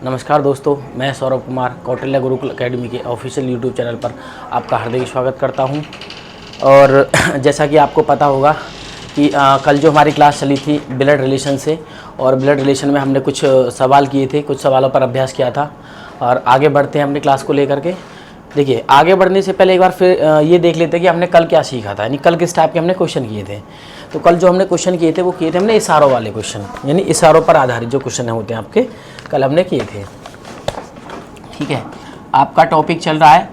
नमस्कार दोस्तों, मैं सौरभ कुमार कौटिल्य गुरुकुल एकेडमी के ऑफिशियल यूट्यूब चैनल पर आपका हार्दिक स्वागत करता हूं। और जैसा कि आपको पता होगा कि कल जो हमारी क्लास चली थी ब्लड रिलेशन से, और ब्लड रिलेशन में हमने कुछ सवाल किए थे, कुछ सवालों पर अभ्यास किया था। और आगे बढ़ते हैं अपनी क्लास को लेकर के। देखिए, आगे बढ़ने से पहले एक बार फिर ये देख लेते हैं कि हमने कल क्या सीखा था, यानी कल किस टाइप के हमने क्वेश्चन किए थे। तो कल जो हमने क्वेश्चन किए थे वो किए थे हमने इशारों वाले क्वेश्चन, यानी इशारों पर आधारित जो क्वेश्चन होते हैं आपके, कल हमने किए थे। ठीक है, आपका टॉपिक चल रहा है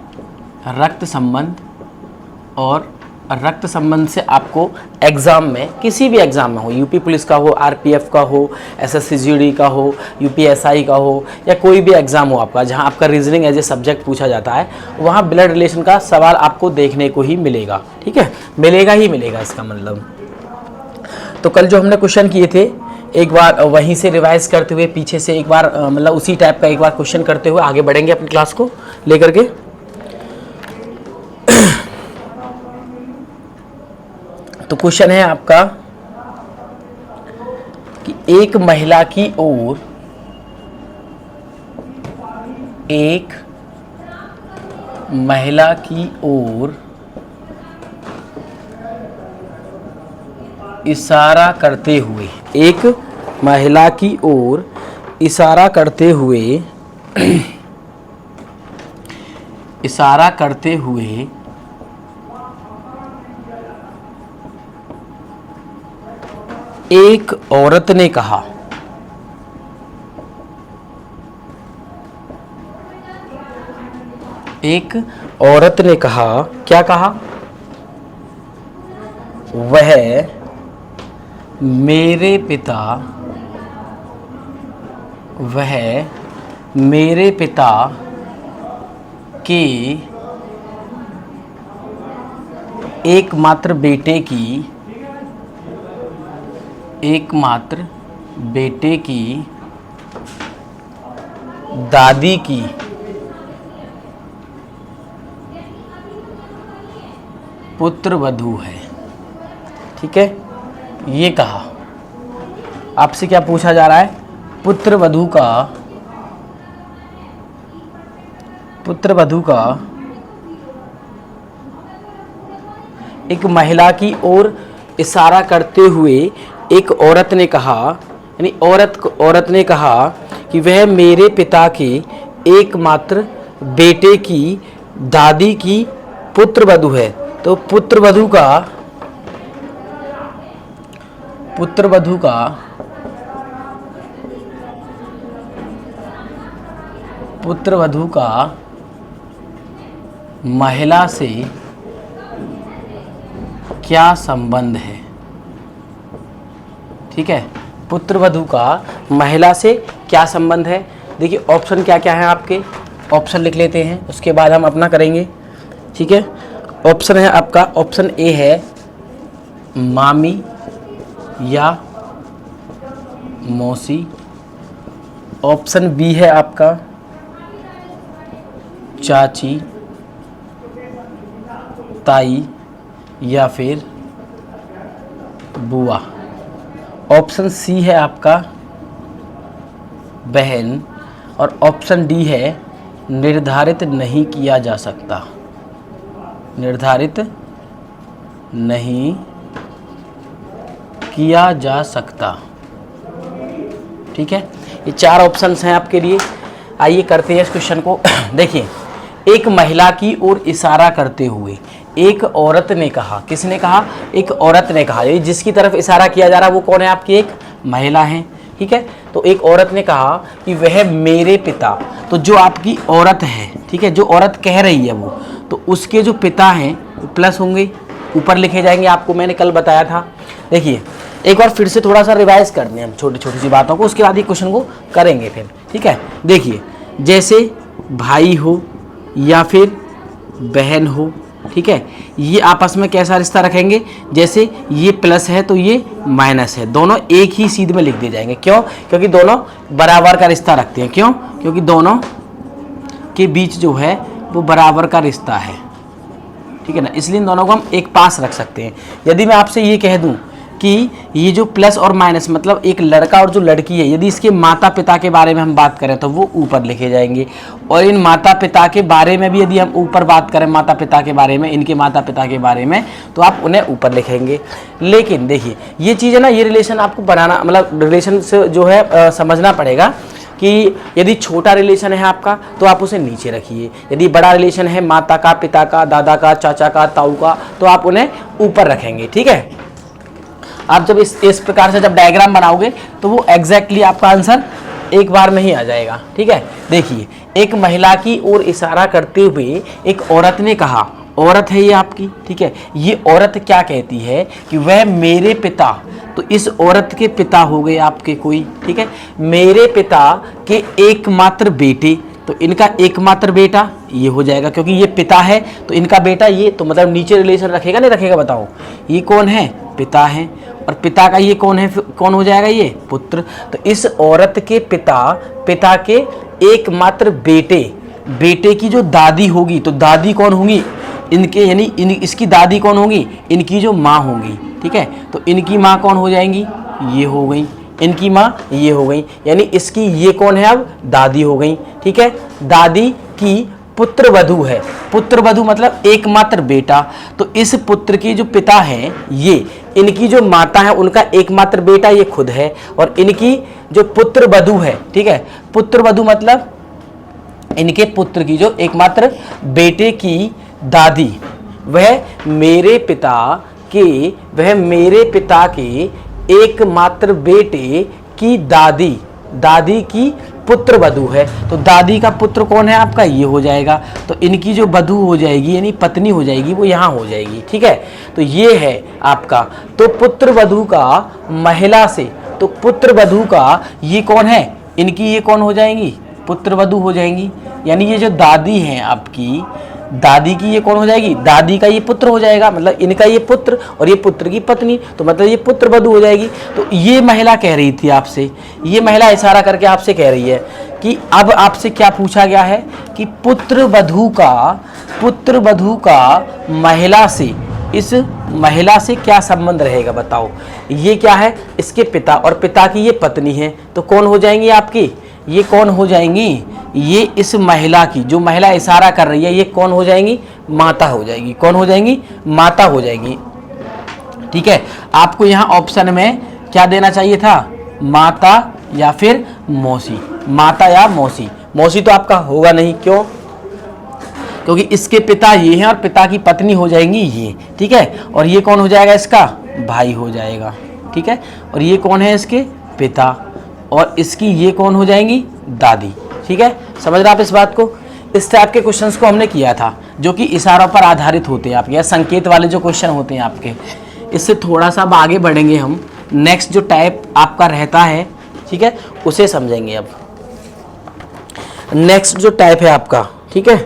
रक्त संबंध। और रक्त संबंध से आपको एग्ज़ाम में, किसी भी एग्ज़ाम में हो, यूपी पुलिस का हो, आरपीएफ का हो, एसएससी जीडी का हो, यूपीएसआई का हो, या कोई भी एग्ज़ाम हो आपका जहां आपका रीजनिंग एज ए सब्जेक्ट पूछा जाता है, वहां ब्लड रिलेशन का सवाल आपको देखने को ही मिलेगा। ठीक है, मिलेगा ही मिलेगा, इसका मतलब। तो कल जो हमने क्वेश्चन किए थे, एक बार वहीं से रिवाइज करते हुए, पीछे से एक बार मतलब उसी टाइप का एक बार क्वेश्चन करते हुए आगे बढ़ेंगे अपनी क्लास को लेकर के। तो क्वेश्चन है आपका कि एक महिला की ओर इशारा करते हुए, एक महिला की ओर इशारा करते हुए एक औरत ने कहा, क्या कहा? वह मेरे पिता के एकमात्र बेटे की दादी की पुत्रवधू है। ठीक है, ये कहा। आपसे क्या पूछा जा रहा है? पुत्रवधू का एक महिला की ओर इशारा करते हुए एक औरत ने कहा, यानी औरत ने कहा कि वह मेरे पिता के एकमात्र बेटे की दादी की पुत्रवधू है। तो पुत्रवधू का महिला से क्या संबंध है? ठीक है, पुत्रवधू का महिला से क्या संबंध है? देखिए, ऑप्शन क्या क्या है आपके, ऑप्शन लिख लेते हैं, उसके बाद हम अपना करेंगे। ठीक है, ऑप्शन है आपका, ऑप्शन ए है मामी या मौसी। ऑप्शन बी है आपका चाची, ताई या फिर बुआ। ऑप्शन सी है आपका बहन। और ऑप्शन डी है निर्धारित नहीं किया जा सकता। ठीक है, ये चार ऑप्शंस हैं आपके लिए। आइए करते हैं इस क्वेश्चन को। देखिए, एक महिला की ओर इशारा करते हुए एक औरत ने कहा, किसने कहा? एक औरत ने कहा। ये जिसकी तरफ इशारा किया जा रहा है वो कौन है? आपकी एक महिला है। ठीक है, तो एक औरत ने कहा कि वह मेरे पिता, तो जो आपकी औरत है, ठीक है, जो औरत कह रही है वो, तो उसके जो पिता हैं वो प्लस होंगे, ऊपर लिखे जाएंगे, आपको मैंने कल बताया था। देखिए, एक बार फिर से थोड़ा सा रिवाइज करते हैं हम छोटी छोटी सी बातों को, उसके बाद ये क्वेश्चन को करेंगे फिर। ठीक है, देखिए, जैसे भाई हो या फिर बहन हो, ठीक है, ये आपस में कैसा रिश्ता रखेंगे? जैसे ये प्लस है तो ये माइनस है, दोनों एक ही सीध में लिख दिए जाएंगे। क्यों? क्योंकि दोनों बराबर का रिश्ता रखते हैं। क्यों? क्योंकि दोनों के बीच जो है वो बराबर का रिश्ता है। ठीक है ना, इसलिए इन दोनों को हम एक पास रख सकते हैं। यदि मैं आपसे ये कह दूं कि ये जो प्लस और माइनस मतलब एक लड़का और जो लड़की है, यदि इसके माता पिता के बारे में हम बात करें तो वो ऊपर लिखे जाएंगे, और इन माता पिता के बारे में भी यदि हम ऊपर बात करें माता पिता के बारे में, इनके माता पिता के बारे में, तो आप उन्हें ऊपर लिखेंगे। लेकिन देखिए ये चीज़ है ना, ये रिलेशन आपको बनाना मतलब रिलेशन से जो है समझना पड़ेगा कि यदि छोटा रिलेशन है आपका तो आप उसे नीचे रखिए, यदि बड़ा रिलेशन है माता का, पिता का, दादा का, चाचा का, ताऊ का, तो आप उन्हें ऊपर रखेंगे। ठीक है, आप जब इस प्रकार से जब डायग्राम बनाओगे तो वो एग्जैक्टली आपका आंसर एक बार में ही आ जाएगा। ठीक है, देखिए एक महिला की ओर इशारा करते हुए एक औरत ने कहा, औरत है ये आपकी, ठीक है, ये औरत क्या कहती है कि वह मेरे पिता, तो इस औरत के पिता हो गए आपके कोई, ठीक है, मेरे पिता के एकमात्र बेटे, तो इनका एकमात्र बेटा ये हो जाएगा, क्योंकि ये पिता है तो इनका बेटा ये, तो मतलब नीचे रिलेशन रखेगा नहीं रखेगा बताओ, ये कौन है, पिता है, और पिता का ये कौन है, कौन हो जाएगा ये पुत्र, तो इस औरत के पिता, पिता के एकमात्र बेटे, बेटे की जो दादी होगी, तो दादी कौन होंगी, इनके यानी इसकी दादी कौन होंगी, इनकी जो माँ होंगी। ठीक है, तो इनकी माँ कौन हो जाएंगी, ये हो गई, इनकी माँ ये हो गई, यानी इसकी ये कौन है अब, दादी हो गई। ठीक है, दादी की पुत्र वधू है, पुत्र वधू मतलब एकमात्र बेटा, तो इस पुत्र के जो पिता हैं ये, इनकी जो माता है उनका एकमात्र बेटा ये खुद है, और इनकी जो पुत्र वधू है, ठीक है, पुत्र वधू मतलब इनके पुत्र की जो एकमात्र बेटे की दादी, वह मेरे पिता के एकमात्र बेटे की दादी, दादी की पुत्र वधू है, तो दादी का पुत्र कौन है आपका, ये हो जाएगा, तो इनकी जो वधू हो जाएगी यानी पत्नी हो जाएगी वो यहाँ हो जाएगी। ठीक है, तो ये है आपका, तो पुत्र वधू का महिला से, तो पुत्र वधू का ये कौन है, इनकी ये कौन हो जाएंगी, पुत्र वधू हो जाएंगी, यानी ये जो दादी हैं आपकी, दादी की ये कौन हो जाएगी, दादी का ये पुत्र हो जाएगा, मतलब इनका ये पुत्र और ये पुत्र की पत्नी, तो मतलब ये पुत्र वधू हो जाएगी। तो ये महिला कह रही थी आपसे, ये महिला इशारा करके आपसे कह रही है कि अब आपसे क्या पूछा गया है कि पुत्र वधू का महिला से, इस महिला से क्या संबंध रहेगा बताओ। ये क्या है, इसके पिता, और पिता की ये पत्नी है, तो कौन हो जाएंगी आपकी, ये कौन हो जाएंगी, ये इस महिला की, जो महिला इशारा कर रही है ये कौन हो जाएंगी, माता हो जाएगी, कौन हो जाएंगी, माता हो जाएगी। ठीक है, आपको यहाँ ऑप्शन में क्या देना चाहिए था, माता या फिर मौसी, माता या मौसी, मौसी तो आपका होगा नहीं, क्यों, क्योंकि इसके पिता ये हैं और पिता की पत्नी हो जाएंगी ये। ठीक है, और ये कौन हो जाएगा, इसका भाई हो जाएगा। ठीक है, और ये कौन है, इसके पिता, और इसकी ये कौन हो जाएंगी, दादी। ठीक है, समझ रहे आप इस बात को। इस टाइप के क्वेश्चंस को हमने किया था जो कि इशारों पर आधारित होते हैं आपके, या संकेत वाले जो क्वेश्चन होते हैं आपके। इससे थोड़ा सा अब आगे बढ़ेंगे हम, नेक्स्ट जो टाइप आपका रहता है, ठीक है, उसे समझेंगे। अब नेक्स्ट जो टाइप है आपका, ठीक है,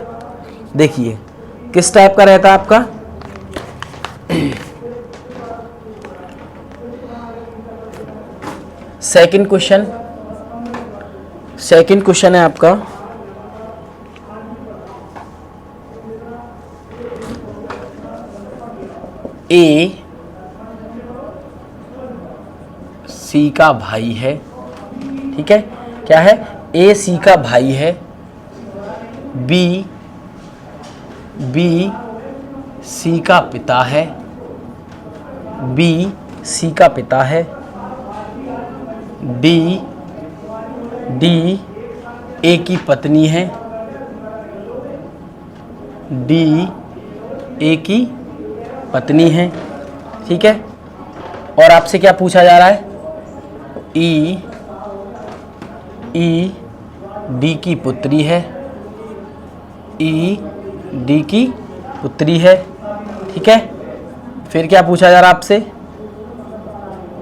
देखिए किस टाइप का रहता है आपका, सेकंड क्वेश्चन है आपका, ए सी का भाई है। ठीक है, क्या है, ए सी का भाई है, बी सी का पिता है, बी सी का पिता है, डी ए की पत्नी है, डी ए की पत्नी है। ठीक है, और आपसे क्या पूछा जा रहा है, ई डी की पुत्री है, ई डी की पुत्री है। ठीक है, फिर क्या पूछा जा रहा है आपसे,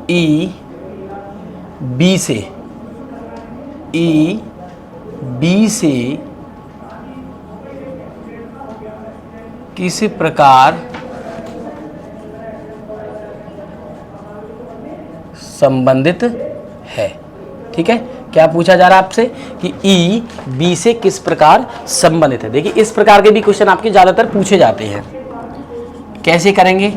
ई बी से किस प्रकार संबंधित है। ठीक है, क्या पूछा जा रहा है आपसे कि ई बी से किस प्रकार संबंधित है। देखिए इस प्रकार के भी क्वेश्चन आपके ज्यादातर पूछे जाते हैं। कैसे करेंगे,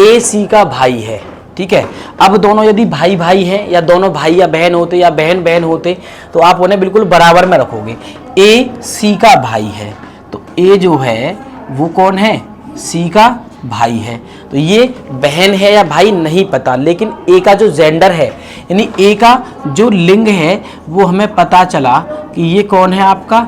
ए सी का भाई है, ठीक है। अब दोनों यदि भाई भाई हैं या दोनों भाई या बहन होते या बहन बहन होते तो आप उन्हें बिल्कुल बराबर में रखोगे। ए सी का भाई है तो ए जो है वो कौन है, सी का भाई है। तो ये बहन है या भाई नहीं पता, लेकिन ए का जो जेंडर है यानी ए का जो लिंग है वो हमें पता चला कि ये कौन है, आपका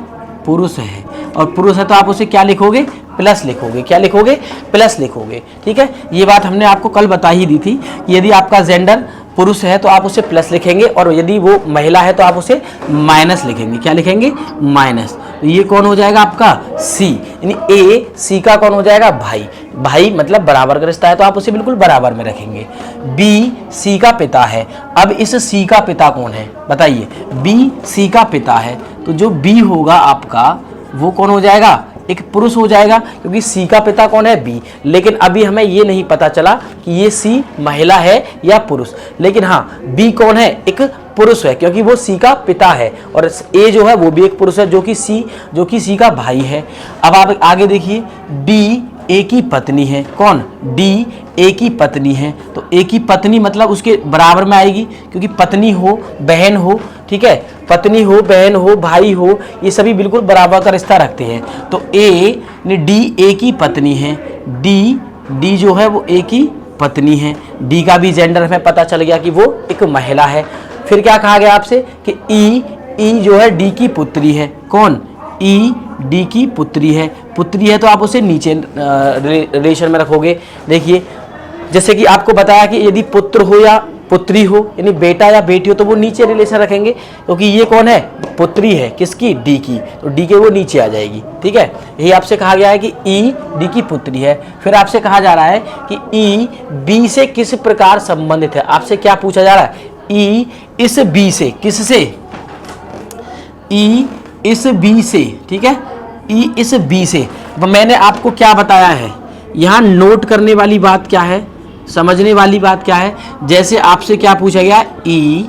पुरुष है। और पुरुष है तो आप उसे क्या लिखोगे, प्लस लिखोगे। क्या लिखोगे, प्लस लिखोगे, ठीक है। ये बात हमने आपको कल बता ही दी थी कि यदि आपका जेंडर पुरुष है तो आप उसे प्लस लिखेंगे और यदि वो महिला है तो आप उसे माइनस लिखेंगे। क्या लिखेंगे, माइनस। तो ये कौन हो जाएगा आपका सी, यानी ए सी का कौन हो जाएगा, भाई। भाई मतलब बराबर का रिश्ता है तो आप उसे बिल्कुल बराबर में रखेंगे। बी सी का पिता है। अब इस सी का पिता कौन है बताइए, बी सी का पिता है तो जो बी होगा आपका वो कौन हो जाएगा, एक पुरुष हो जाएगा, क्योंकि सी का पिता कौन है, बी। लेकिन अभी हमें ये नहीं पता चला कि ये सी महिला है या पुरुष, लेकिन हाँ बी कौन है, एक पुरुष है, क्योंकि वो सी का पिता है। और ए जो है वो भी एक पुरुष है जो कि सी का भाई है। अब आप आगे देखिए, डी ए की पत्नी है। कौन, डी ए की पत्नी है। तो ए की पत्नी मतलब उसके बराबर में आएगी, क्योंकि पत्नी हो बहन हो, ठीक है, पत्नी हो बहन हो भाई हो, ये सभी बिल्कुल बराबर का रिश्ता रखते हैं। तो ए ने डी ए की पत्नी है, डी जो है वो ए की पत्नी है। डी का भी जेंडर हमें पता चल गया कि वो एक महिला है। फिर क्या कहा गया आपसे कि ई जो है डी की पुत्री है। कौन, ई डी की पुत्री है। पुत्री है तो आप उसे नीचे रिलेशन में रखोगे। देखिए जैसे कि आपको बताया कि यदि पुत्र हो या पुत्री हो यानी बेटा या बेटी हो तो वो नीचे रिलेशन रखेंगे, क्योंकि ये कौन है, पुत्री है, किसकी, डी की, तो डी के वो नीचे आ जाएगी, ठीक है। यही आपसे कहा गया है कि ई डी की पुत्री है। फिर आपसे कहा जा रहा है कि ई बी से किस प्रकार संबंधित है। आपसे क्या पूछा जा रहा है, ई इस बी से, किससे, ई इस बी से, ठीक है, ई इस बी से। मैंने आपको क्या बताया है, यहाँ नोट करने वाली बात क्या है, समझने वाली बात क्या है। जैसे आपसे क्या पूछा गया, ई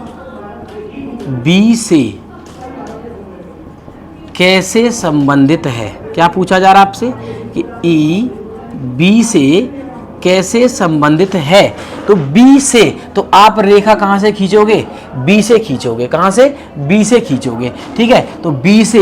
बी से कैसे संबंधित है। क्या पूछा जा रहा है आपसे कि ई बी से कैसे संबंधित है। तो बी से तो आप रेखा कहां से खींचोगे, बी से खींचोगे। कहां से, बी से खींचोगे, ठीक है। तो बी से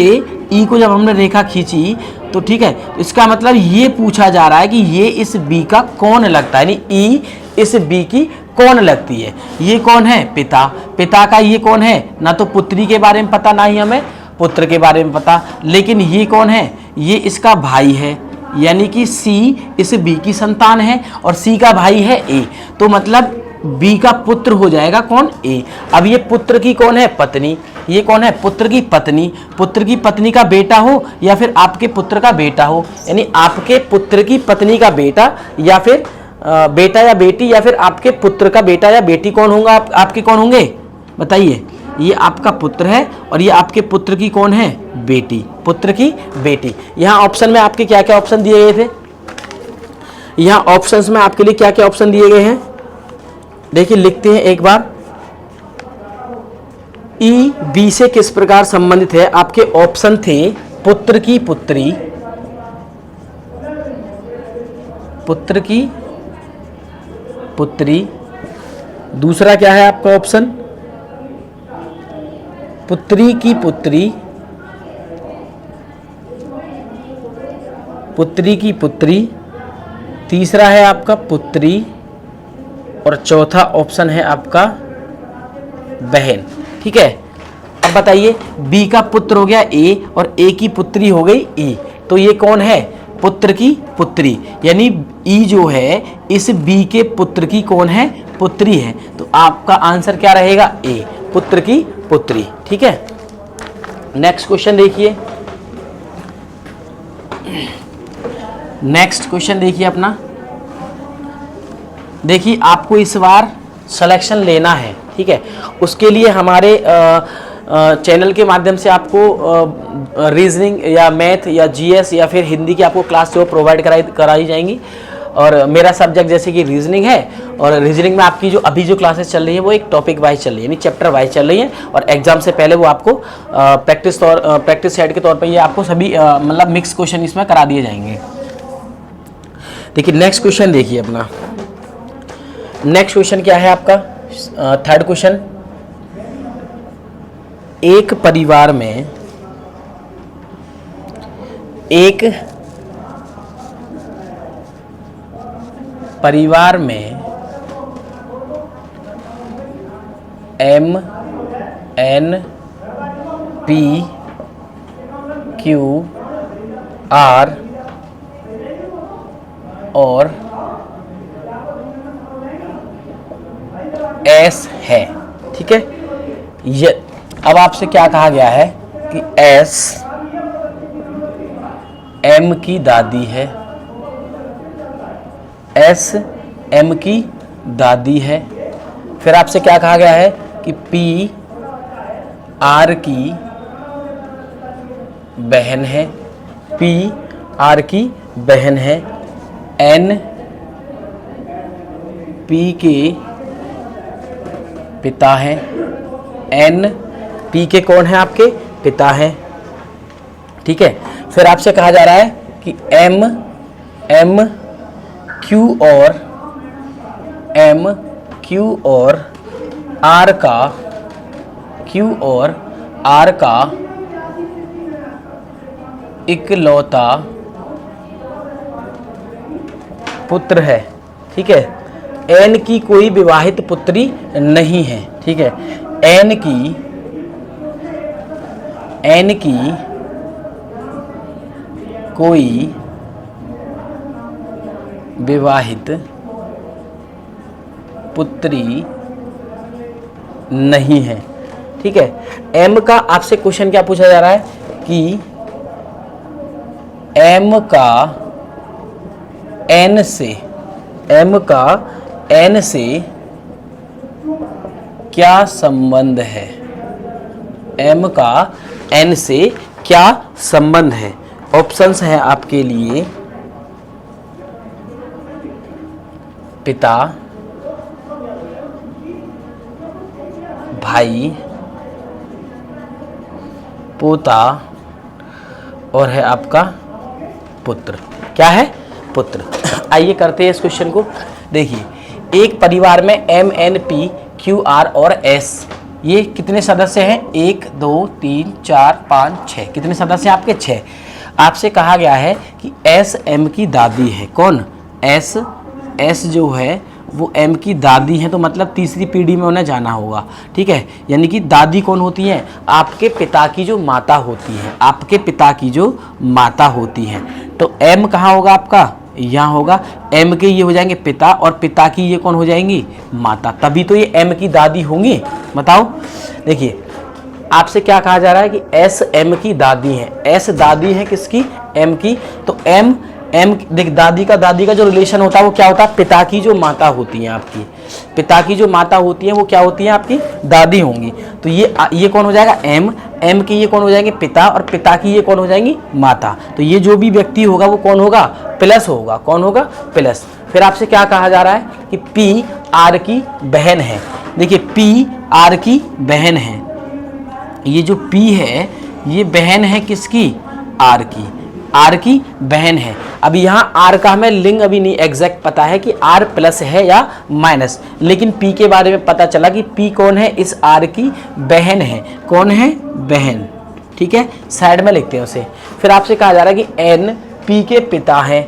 ई को जब हमने रेखा खींची तो ठीक है, तो इसका मतलब ये पूछा जा रहा है कि ये इस बी का कौन लगता है, यानी ई इस बी की कौन लगती है। ये कौन है, पिता। पिता का ये कौन है, ना तो पुत्री के बारे में पता ना ही हमें पुत्र के बारे में पता, लेकिन ये कौन है, ये इसका भाई है, यानी कि सी इस बी की संतान है और सी का भाई है ए। तो मतलब बी का पुत्र हो जाएगा कौन, ए। अब ये पुत्र की कौन है, पत्नी। ये कौन है, पुत्र की पत्नी। पुत्र की पत्नी का बेटा हो या फिर आपके पुत्र का बेटा हो, यानी आपके पुत्र की पत्नी का बेटा या फिर बेटा या बेटी, या फिर आपके पुत्र का बेटा या बेटी कौन होगा, आपके कौन होंगे बताइए। ये आपका पुत्र है और ये आपके पुत्र की कौन है, बेटी, पुत्र की बेटी। यहाँ ऑप्शन में आपके क्या क्या ऑप्शन दिए गए थे, यहाँ ऑप्शंस में आपके लिए क्या क्या ऑप्शन दिए गए हैं, देखिए लिखते हैं एक बार। ई बी से किस प्रकार संबंधित है। आपके ऑप्शन थे पुत्र की पुत्री, पुत्र की पुत्री। दूसरा क्या है आपका ऑप्शन, पुत्री की पुत्री, पुत्री की पुत्री। तीसरा है आपका पुत्री और चौथा ऑप्शन है आपका बहन, ठीक है। अब बताइए, बी का पुत्र हो गया ए और ए की पुत्री हो गई ई, तो ये कौन है, पुत्र की पुत्री, यानी ई जो है इस बी के पुत्र की कौन है, पुत्री है। तो आपका आंसर क्या रहेगा, ए, पुत्र की पुत्री, ठीक है। नेक्स्ट क्वेश्चन देखिए, नेक्स्ट क्वेश्चन देखिए अपना। देखिए आपको इस बार सिलेक्शन लेना है, ठीक है। उसके लिए हमारे चैनल के माध्यम से आपको रीजनिंग या मैथ या जीएस या फिर हिंदी की आपको क्लास जो प्रोवाइड कराई जाएंगी। और मेरा सब्जेक्ट जैसे कि रीजनिंग है, और रीजनिंग में आपकी जो अभी जो क्लासेस चल रही है वो एक टॉपिक वाइज चल रही है, यानी चैप्टर वाइज चल रही है। और एग्जाम से पहले वो आपको प्रैक्टिस सेट के तौर पर ये आपको सभी मतलब मिक्स क्वेश्चन इसमें करा दिए जाएंगे। देखिए नेक्स्ट क्वेश्चन देखिए अपना, नेक्स्ट क्वेश्चन क्या है आपका, थर्ड क्वेश्चन। एक परिवार में M N P Q R और S है, ठीक है। ये अब आपसे क्या कहा गया है कि S M की दादी है, S M की दादी है। फिर आपसे क्या कहा गया है कि P R की बहन है, P R की बहन है, N P के पिता हैं, N P के कौन है आपके पिता हैं, ठीक है। फिर आपसे कहा जा रहा है कि M Q और R का इकलौता पुत्र है, ठीक है। N की कोई विवाहित पुत्री नहीं है, ठीक है। N की कोई विवाहित पुत्री नहीं है, ठीक है। M का आपसे क्वेश्चन क्या पूछा जा रहा है कि M का N से क्या संबंध है, M का N से क्या संबंध है। ऑप्शंस हैं आपके लिए पिता, भाई, पोता और है आपका पुत्र। क्या है, पुत्र। आइए करते हैं इस क्वेश्चन को। देखिए, एक परिवार में M N P Q R और S ये कितने सदस्य हैं, 1 2 3 4 5 6, कितने सदस्य हैं आपके 6। आपसे कहा गया है कि S M की दादी है, कौन, S जो है वो M की दादी है, तो मतलब तीसरी पीढ़ी में उन्हें जाना होगा, ठीक है। यानी कि दादी कौन होती हैं, आपके पिता की जो माता होती है, आपके पिता की जो माता होती है। तो M कहाँ होगा आपका, यहाँ होगा। M के ये हो जाएंगे पिता और पिता की ये कौन हो जाएंगी, माता, तभी तो ये M की दादी होंगी। बताओ, देखिए आपसे क्या कहा जा रहा है कि S M की दादी है, S दादी है किसकी, M की। तो M देख, दादी का जो रिलेशन होता है वो क्या होता है, पिता की जो माता होती है आपकी, पिता की जो माता होती है वो क्या होती है आपकी दादी होंगी। तो ये कौन हो जाएगा, M की ये कौन हो जाएंगे पिता और पिता की ये कौन हो जाएंगी माता। तो ये जो भी व्यक्ति होगा वो कौन होगा, प्लस होगा, कौन होगा, प्लस। फिर आपसे क्या कहा जा रहा है कि P R की बहन है। देखिए P R की बहन है, ये जो P है ये बहन है किसकी, R की बहन है। अभी यहाँ R का हमें लिंग अभी नहीं एग्जैक्ट पता है कि R प्लस है या माइनस, लेकिन P के बारे में पता चला कि P कौन है, इस R की बहन है। कौन है, बहन, ठीक है, साइड में लिखते हैं उसे। फिर आपसे कहा जा रहा है कि N P के पिता हैं,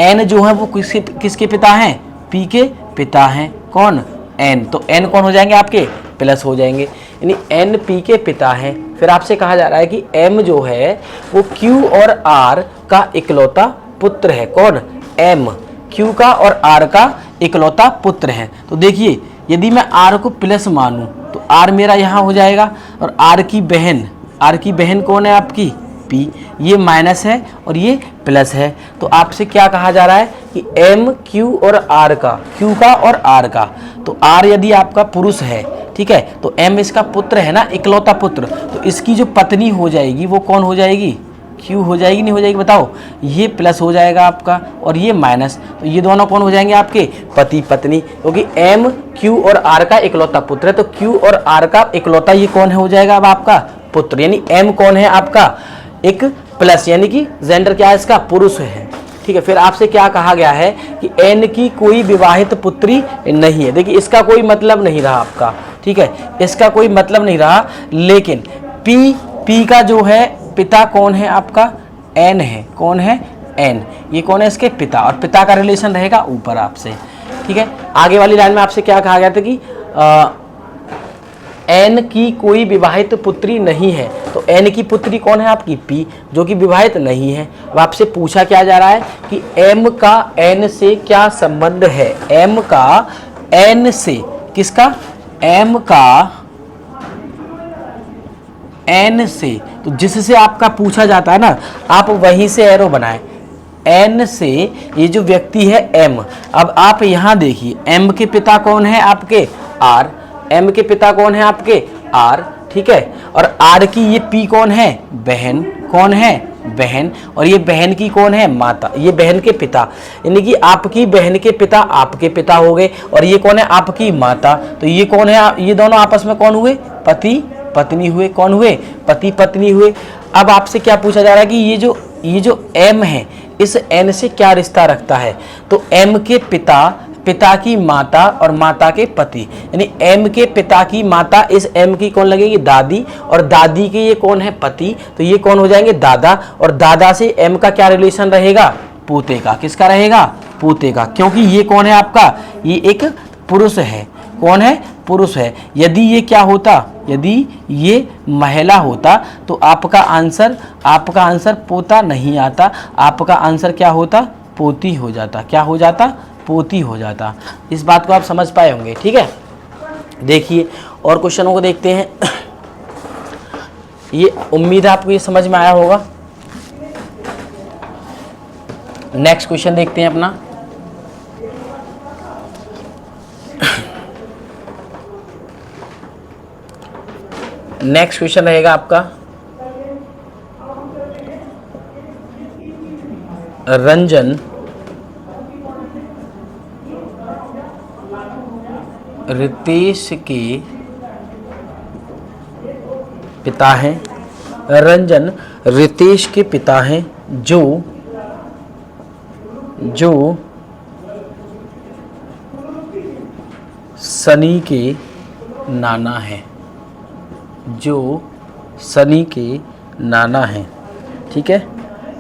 N जो है वो किसके पिता हैं, P के पिता हैं, कौन, N। तो N कौन हो जाएंगे आपके, प्लस हो जाएंगे, यानी N P के पिता हैं। फिर आपसे कहा जा रहा है कि M जो है वो Q और R का इकलौता पुत्र है, कौन, M Q का और R का इकलौता पुत्र है। तो देखिए, यदि मैं R को प्लस मानूं तो R मेरा यहाँ हो जाएगा, और R की बहन कौन है आपकी, P, ये माइनस है और ये प्लस है। तो आपसे क्या कहा जा रहा है कि M Q और R का, Q का और R का, तो R यदि आपका पुरुष है, ठीक है, तो M इसका पुत्र है ना, इकलौता पुत्र, तो इसकी जो पत्नी हो जाएगी वो कौन हो जाएगी, Q हो जाएगी, नहीं हो जाएगी, बताओ। ये प्लस हो जाएगा आपका और ये माइनस, तो ये दोनों कौन हो जाएंगे आपके, पति पत्नी, क्योंकि M Q और R का इकलौता पुत्र है, तो Q और R का इकलौता ये कौन हो जाएगा अब आपका पुत्र, यानी M कौन है आपका, एक प्लस, यानी कि जेंडर क्या है इसका, पुरुष है, ठीक है। फिर आपसे क्या कहा गया है कि एन की कोई विवाहित पुत्री नहीं है। देखिए इसका कोई मतलब नहीं रहा आपका, ठीक है, इसका कोई मतलब नहीं रहा, लेकिन पी का जो है पिता कौन है आपका, एन है। कौन है, एन। ये कौन है, इसके पिता, और पिता का रिलेशन रहेगा ऊपर आपसे, ठीक है। आगे वाली लाइन में आपसे क्या कहा गया था कि एन की कोई विवाहित पुत्री नहीं है, तो एन की पुत्री कौन है आपकी, पी, जो कि विवाहित नहीं है। अब आपसे पूछा क्या जा रहा है कि एम का एन से क्या संबंध है। एम का एन से, किसका, एम का एन से, तो जिससे आपका पूछा जाता है ना, आप वहीं से एरो बनाएं। एन से ये जो व्यक्ति है एम, अब आप यहां देखिए एम के पिता कौन है आपके, आर। एम के पिता कौन है आपके, आर, ठीक है। और आर की ये पी कौन है, बहन। कौन है, बहन। और ये बहन की कौन है, माता। ये बहन के पिता, यानी कि आपकी बहन के पिता आपके पिता हो गए, और ये कौन है, आपकी माता। तो ये कौन है, ये दोनों आपस में कौन हुए, पति पत्नी हुए। कौन हुए, पति पत्नी हुए। अब आपसे क्या पूछा जा रहा है कि ये जो एम है, इस एन से क्या रिश्ता रखता है। तो एम के पिता, पिता की माता, और माता के पति, यानी एम के पिता की माता, इस एम की कौन लगेगी, दादी, और दादी के ये कौन है, पति, तो ये कौन हो जाएंगे, दादा। और दादा से एम का क्या रिलेशन रहेगा, पोते का। किसका रहेगा, पोते का, क्योंकि ये कौन है आपका, ये एक पुरुष है। कौन है, पुरुष है। यदि ये क्या होता, यदि ये महिला होता तो आपका आंसर पोता नहीं आता, आपका आंसर क्या होता, पोती हो जाता। क्या हो जाता, पोती हो जाता। इस बात को आप समझ पाए होंगे, ठीक है। देखिए और क्वेश्चनों को देखते हैं। ये उम्मीद है आपको ये समझ में आया होगा। नेक्स्ट क्वेश्चन देखते हैं अपना। नेक्स्ट क्वेश्चन रहेगा आपका, रंजन रितेश के पिता हैं। रंजन रितेश के पिता हैं, जो सनी के नाना हैं। जो सनी के नाना हैं, ठीक है।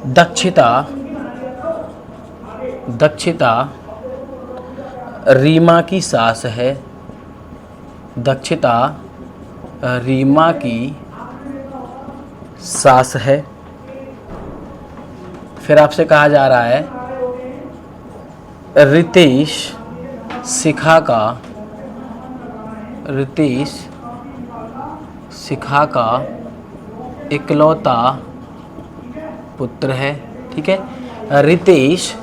दक्षिता रीमा की सास है। दक्षिता रीमा की सास है। फिर आपसे कहा जा रहा है रितेश शिखा का इकलौता पुत्र है, ठीक है। रितेश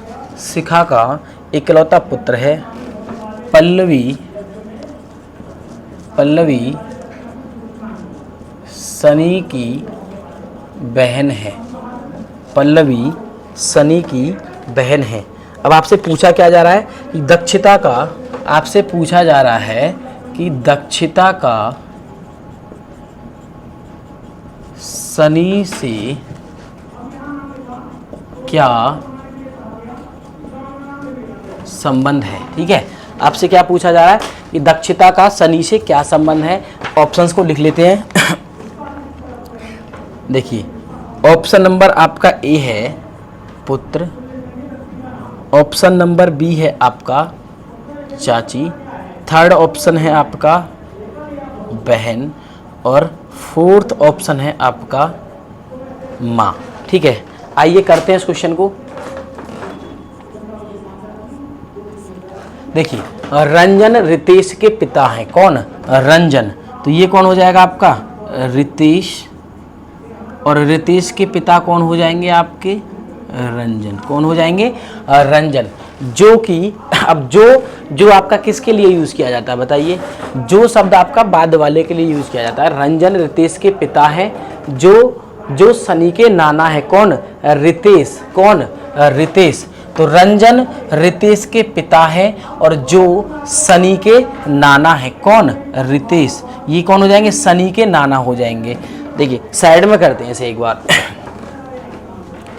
शिखा का इकलौता पुत्र है। पल्लवी सनी की बहन है। पल्लवी सनी की बहन है। अब आपसे पूछा क्या जा रहा है कि दक्षिता का सनी से क्या संबंध है, ठीक है। आपसे क्या पूछा जा रहा है कि दक्षिता का सनी से क्या संबंध है। ऑप्शंस को लिख लेते हैं। देखिए ऑप्शन नंबर आपका ए है पुत्र, ऑप्शन नंबर बी है आपका चाची, थर्ड ऑप्शन है आपका बहन, और फोर्थ ऑप्शन है आपका माँ, ठीक है। आइए करते हैं इस क्वेश्चन को। देखिए रंजन रितेश के पिता हैं। कौन, रंजन, तो ये कौन हो जाएगा आपका रितेश, और रितेश के पिता कौन हो जाएंगे आपके रंजन। कौन हो जाएंगे, रंजन, जो कि अब जो आपका किसके लिए यूज़ किया जाता है बताइए। जो शब्द आपका बाद वाले के लिए यूज़ किया जाता है। रंजन रितेश के पिता हैं, जो सनी के नाना है। कौन, रितेश। कौन, रितेश, तो रंजन रितेश के पिता हैं और जो सनी के नाना है। कौन, रितेश, ये कौन हो जाएंगे, सनी के नाना हो जाएंगे। देखिए साइड में करते हैं इसे एक बार,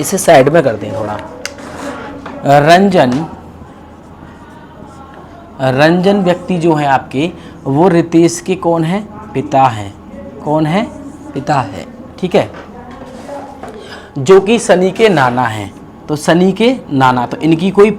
इसे साइड में करते हैं थोड़ा। रंजन व्यक्ति जो है आपके, वो रितेश के कौन है? पिता हैं। कौन है? पिता है। ठीक है, जो कि सनी के नाना हैं। तो सनी के नाना, तो इनकी कोई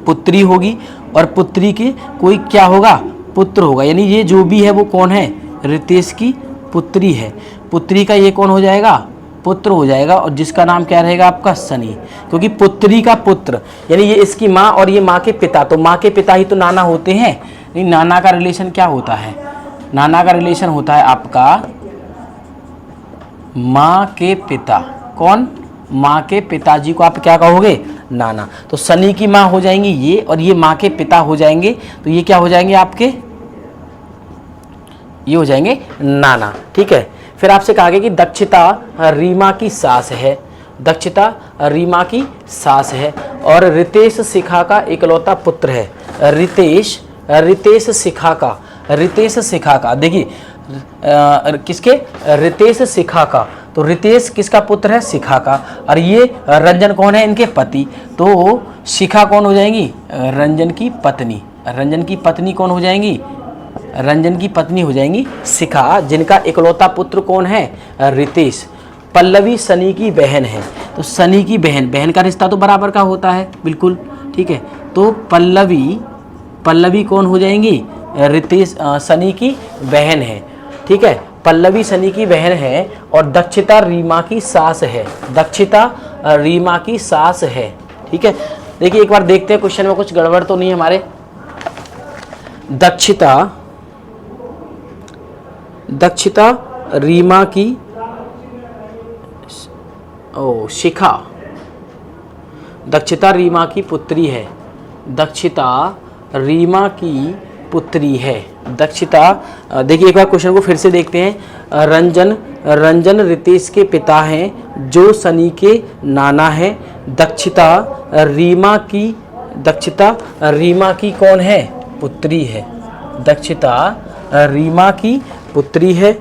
पुत्री होगी और पुत्री के कोई क्या होगा? पुत्र होगा। यानी ये जो भी है वो कौन है? रितेश की पुत्री है। पुत्री का ये कौन हो जाएगा? पुत्र हो जाएगा। और जिसका नाम क्या रहेगा आपका? सनी, क्योंकि पुत्री का पुत्र, यानी ये इसकी माँ और ये माँ के पिता। तो माँ के पिता ही तो नाना होते हैं। नहीं, नाना का रिलेशन क्या होता है? नाना का रिलेशन होता है आपका माँ के पिता। कौन? माँ के पिताजी को आप क्या कहोगे? नाना। तो सनी की माँ हो जाएंगी ये, और ये माँ के पिता हो जाएंगे। तो ये क्या हो जाएंगे आपके? ये हो जाएंगे नाना। ठीक है, फिर आपसे कहा गया कि दक्षिता रीमा की सास है। दक्षिता रीमा की सास है और रितेश शिखा का इकलौता पुत्र है। रितेश शिखा का देखिए, किसके? रितेश शिखा का। तो रितेश किसका पुत्र है? शिखा का। और ये रंजन कौन है? इनके पति। तो शिखा कौन हो जाएंगी? रंजन की पत्नी। रंजन की पत्नी कौन हो जाएंगी? रंजन की पत्नी हो जाएंगी शिखा, जिनका इकलौता पुत्र कौन है? रितेश। पल्लवी सनी की बहन है। तो सनी की बहन का रिश्ता तो बराबर का होता है, बिल्कुल। ठीक है, तो पल्लवी कौन हो जाएंगी? रितेश सनी की बहन है। ठीक है, पल्लवी सनी की बहन है और दक्षिता रीमा की सास है। दक्षिता रीमा की सास है। ठीक है, देखिए एक बार देखते हैं क्वेश्चन में कुछ गड़बड़ तो नहीं है हमारे। दक्षिता रीमा की शिखा, दक्षिता रीमा की पुत्री है। दक्षिता रीमा की पुत्री है। दक्षिता, देखिए एक बार क्वेश्चन को फिर से देखते हैं। रंजन रितेश के पिता हैं, जो सनी के नाना हैं। दक्षिता रीमा की कौन है? पुत्री है। दक्षिता रीमा की पुत्री है।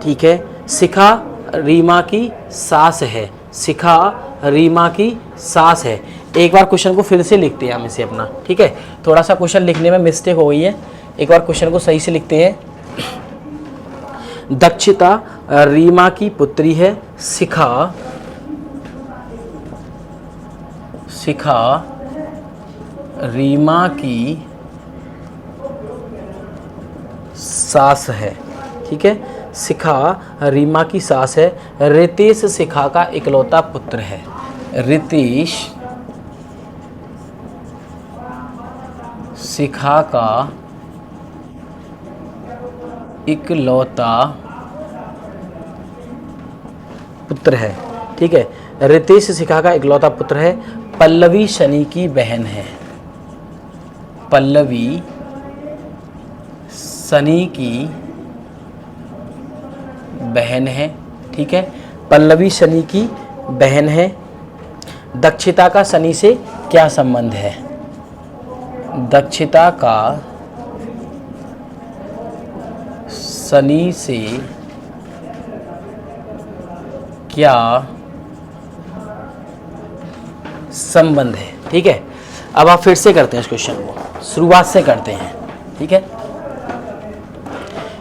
ठीक है, शिखा रीमा की सास है। शिखा रीमा की सास है। एक बार क्वेश्चन को फिर से लिखते हैं हम इसे अपना। ठीक है, थोड़ा सा क्वेश्चन लिखने में मिस्टेक हो गई है, एक बार क्वेश्चन को सही से लिखते हैं। दक्षिता रीमा की पुत्री है। शिखा रीमा की सास है। ठीक है, शिखा रीमा की सास है। रितेश शिखा का इकलौता पुत्र है। रितेश शिखा का इकलौता पुत्र है। ठीक है, रितेश शिखा का इकलौता पुत्र है। पल्लवी सनी की बहन है। पल्लवी सनी की बहन है। ठीक है, पल्लवी सनी की बहन है। दक्षिता का सनी से क्या संबंध है? दक्षिता का सनी से क्या संबंध है? ठीक है, अब आप फिर से करते हैं इस क्वेश्चन को, शुरुआत से करते हैं। ठीक है,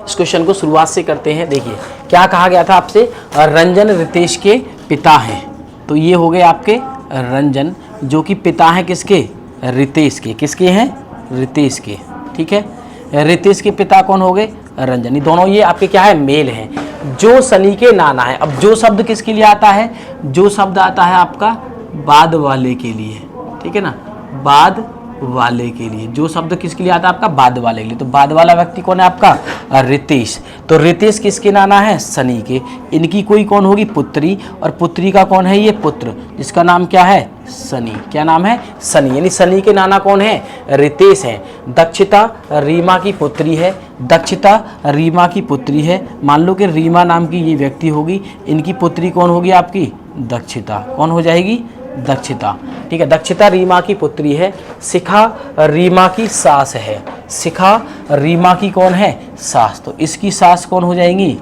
इस क्वेश्चन को शुरुआत से करते हैं। देखिए क्या कहा गया था आपसे? रंजन रितेश के पिता हैं। तो ये हो गए आपके रंजन, जो कि पिता हैं किसके? रितेश के। किसके हैं? रितेश के। ठीक है, रितेश के पिता कौन हो गए? रंजन। ये दोनों ये आपके क्या है? मेल हैं। जो सनी के नाना है। अब जो शब्द किसके लिए आता है? जो शब्द आता है आपका बाद वाले के लिए। ठीक है ना, बाद वाले के लिए। जो शब्द किसके लिए आता है? आपका बाद वाले के लिए। तो बाद वाला व्यक्ति कौन है आपका? रितेश। तो रितेश किसके नाना है? सनी के। इनकी कोई कौन होगी? पुत्री। और पुत्री का कौन है? ये पुत्र, जिसका नाम क्या है? सनी। क्या नाम है? सनी। यानी सनी के नाना कौन है? रितेश हैं। दक्षिता रीमा की पुत्री है। दक्षिता रीमा की पुत्री है। मान लो कि रीमा नाम की ये व्यक्ति होगी, इनकी पुत्री कौन होगी आपकी? दक्षिता। कौन हो जाएगी? दक्षिता। ठीक है, दक्षिता रीमा की पुत्री है। शिखा रीमा की सास है। शिखा रीमा की कौन है? सास। तो इसकी सास कौन हो जाएंगी?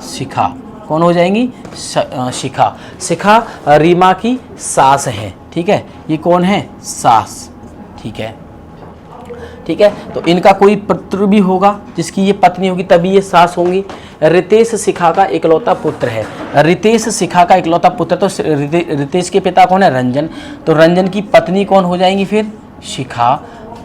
शिखा। कौन हो जाएंगी? शिखा। शिखा रीमा की सास है। ठीक है, ये कौन है, सास, ठीक है, ठीक है। तो इनका कोई पुत्र भी होगा जिसकी ये पत्नी होगी तभी ये सास होंगी। रितेश शिखा का इकलौता पुत्र है, रितेश शिखा का इकलौता पुत्र, तो रितेश के पिता कौन है, रंजन, तो रंजन की पत्नी कौन हो जाएंगी फिर, शिखा,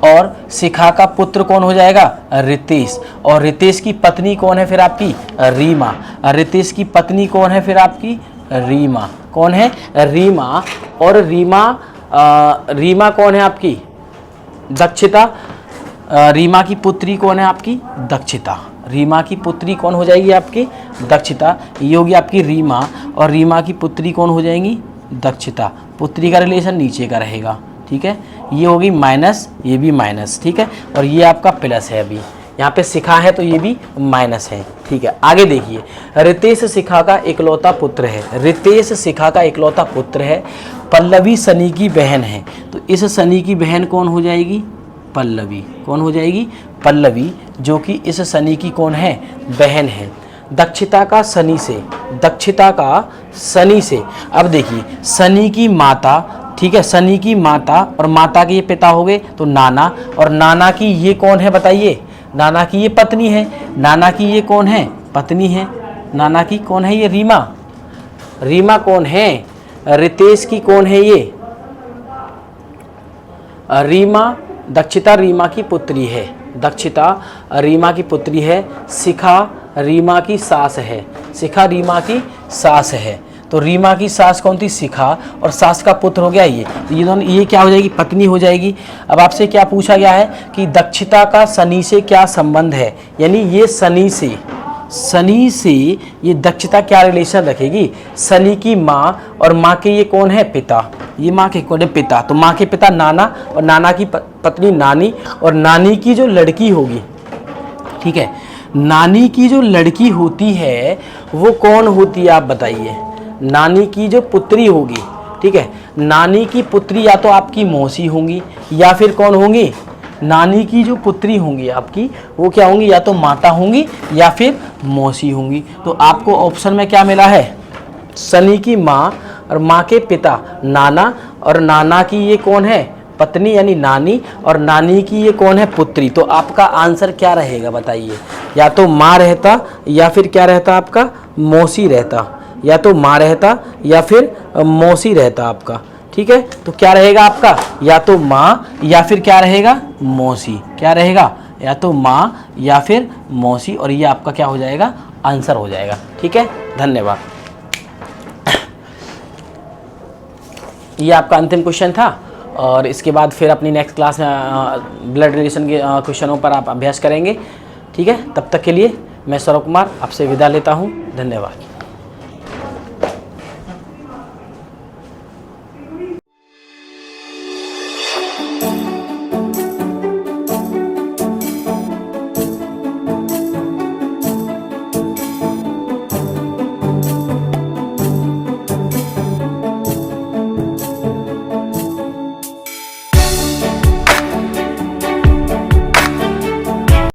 और शिखा का पुत्र कौन हो जाएगा, रितेश, और रितेश की पत्नी कौन है फिर आपकी, रीमा, रितेश की पत्नी कौन है फिर आपकी, रीमा, कौन है, रीमा, और रीमा कौन है आपकी, दक्षिता, रीमा की पुत्री कौन है आपकी, दक्षिता, रीमा की पुत्री कौन हो जाएगी आपकी, दक्षिता, ये होगी आपकी रीमा, और रीमा की पुत्री कौन हो जाएंगी, दक्षिता, पुत्री का रिलेशन नीचे का रहेगा, ठीक है, ये होगी माइनस, ये भी माइनस, ठीक है, और ये आपका प्लस है, अभी यहाँ पे शिखा है तो ये भी माइनस है, ठीक है। आगे देखिए, रितेश शिखा का इकलौता पुत्र है, रितेश शिखा का इकलौता पुत्र है, पल्लवी सनी की बहन है, तो इस सनी की बहन कौन हो जाएगी, पल्लवी, कौन हो जाएगी, पल्लवी, जो कि इस सनी की कौन है, बहन है। दक्षिता का सनी से, दक्षिता का सनी से, अब देखिए सनी की माता, ठीक है, सनी की माता, और माता के ये पिता हो गए तो नाना, और नाना की ये कौन है बताइए, नाना की ये पत्नी है, नाना की ये कौन है, पत्नी है, नाना की कौन है ये, रीमा, रीमा कौन है, रितेश की कौन है ये, रीमा, दक्षिता रीमा की पुत्री है, दक्षिता रीमा की पुत्री है, शिखा रीमा की सास है, शिखा रीमा की सास है, तो रीमा की सास कौन थी, शिखा, और सास का पुत्र हो गया ये, तो ये दोनों, ये क्या हो जाएगी, पत्नी हो जाएगी। अब आपसे क्या पूछा गया है कि दक्षिता का शनि से क्या संबंध है, यानी ये शनि से ये दक्षिता क्या रिलेशन रखेगी, शनि की माँ, और माँ के ये कौन है, पिता, ये माँ के कौन है, पिता, तो माँ के पिता नाना, और नाना की पत्नी नानी, और नानी की जो लड़की होगी, ठीक है, नानी की जो लड़की होती है वो कौन होती है आप बताइए, नानी की जो पुत्री होगी, ठीक है, नानी की पुत्री या तो आपकी मौसी होंगी या फिर कौन होंगी, नानी की जो पुत्री होंगी आपकी वो क्या होंगी, या तो माता होंगी या फिर मौसी होंगी। तो आपको ऑप्शन में क्या मिला है, सनी की माँ, और माँ के पिता नाना, और नाना की ये कौन है, पत्नी यानी नानी, और नानी की ये कौन है, पुत्री। तो आपका आंसर क्या रहेगा बताइए, या तो माँ रहता या फिर क्या रहता आपका, मौसी रहता, या तो माँ रहता या फिर मौसी रहता आपका, ठीक है। तो क्या रहेगा आपका, या तो माँ या फिर क्या रहेगा, मौसी, क्या रहेगा, या तो माँ या फिर मौसी, और ये आपका क्या हो जाएगा, आंसर हो जाएगा, ठीक है। धन्यवाद। ये आपका अंतिम क्वेश्चन था, और इसके बाद फिर अपनी नेक्स्ट क्लास में ब्लड रिलेशन के क्वेश्चनों पर आप अभ्यास करेंगे, ठीक है। तब तक के लिए मैं सौरभ कुमार आपसे विदा लेता हूँ, धन्यवाद।